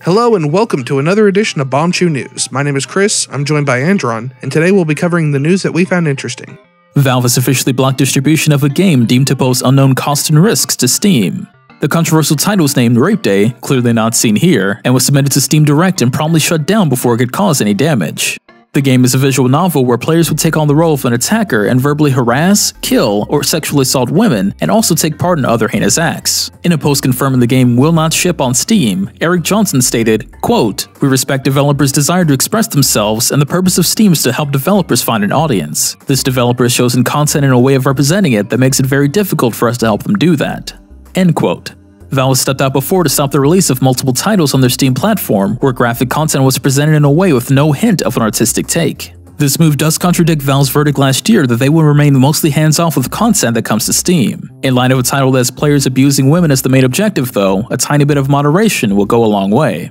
Hello and welcome to another edition of Bombchu News. My name is Chris, I'm joined by Andron, and today we'll be covering the news that we found interesting. Valve has officially blocked distribution of a game deemed to pose unknown costs and risks to Steam. The controversial title is named Rape Day, clearly not seen here, and was submitted to Steam Direct and promptly shut down before it could cause any damage. The game is a visual novel where players would take on the role of an attacker and verbally harass, kill, or sexually assault women, and also take part in other heinous acts. In a post confirming the game will not ship on Steam, Eric Johnson stated, quote, "We respect developers' desire to express themselves, and the purpose of Steam is to help developers find an audience. This developer has chosen content in a way of representing it that makes it very difficult for us to help them do that." End quote. Valve stepped out before to stop the release of multiple titles on their Steam platform, where graphic content was presented in a way with no hint of an artistic take. This move does contradict Valve's verdict last year that they will remain mostly hands-off with content that comes to Steam. In light of a title that has players abusing women as the main objective though, a tiny bit of moderation will go a long way.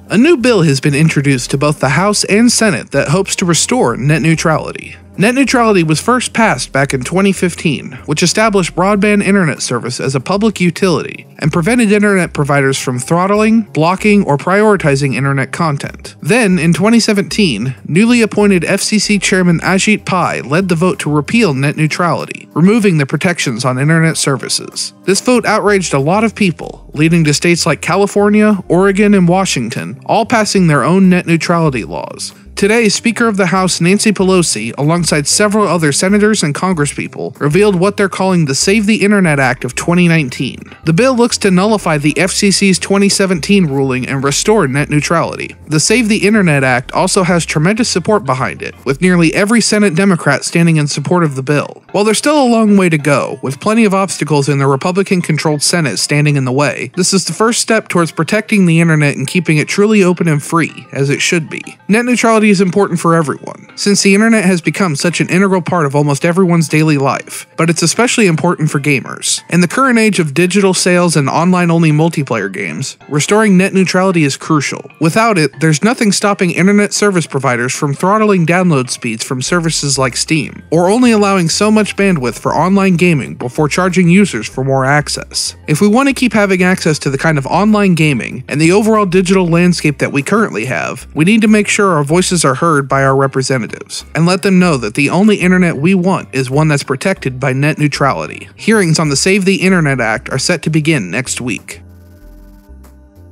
A new bill has been introduced to both the House and Senate that hopes to restore net neutrality. Net neutrality was first passed back in 2015, which established broadband internet service as a public utility and prevented internet providers from throttling, blocking, or prioritizing internet content. Then, in 2017, newly appointed FCC Chairman Ajit Pai led the vote to repeal net neutrality, removing the protections on internet services. This vote outraged a lot of people, leading to states like California, Oregon, and Washington all passing their own net neutrality laws. Today, Speaker of the House Nancy Pelosi, alongside several other senators and congresspeople, revealed what they're calling the Save the Internet Act of 2019. The bill looks to nullify the FCC's 2017 ruling and restore net neutrality. The Save the Internet Act also has tremendous support behind it, with nearly every Senate Democrat standing in support of the bill. While there's still a long way to go, with plenty of obstacles in the Republican-controlled Senate standing in the way, this is the first step towards protecting the internet and keeping it truly open and free, as it should be. Net neutrality is important for everyone, since the internet has become such an integral part of almost everyone's daily life, but it's especially important for gamers. In the current age of digital sales and online-only multiplayer games, restoring net neutrality is crucial. Without it, there's nothing stopping internet service providers from throttling download speeds from services like Steam, or only allowing so much bandwidth for online gaming before charging users for more access. If we want to keep having access to the kind of online gaming and the overall digital landscape that we currently have, we need to make sure our voices are heard by our representatives, and let them know that the only internet we want is one that's protected by net neutrality. Hearings on the Save the Internet Act are set to begin next week.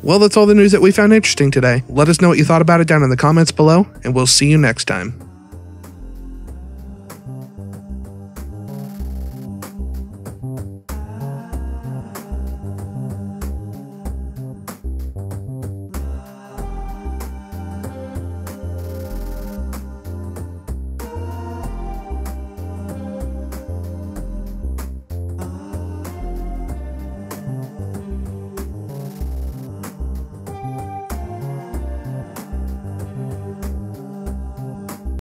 Well, that's all the news that we found interesting today. Let us know what you thought about it down in the comments below, and we'll see you next time.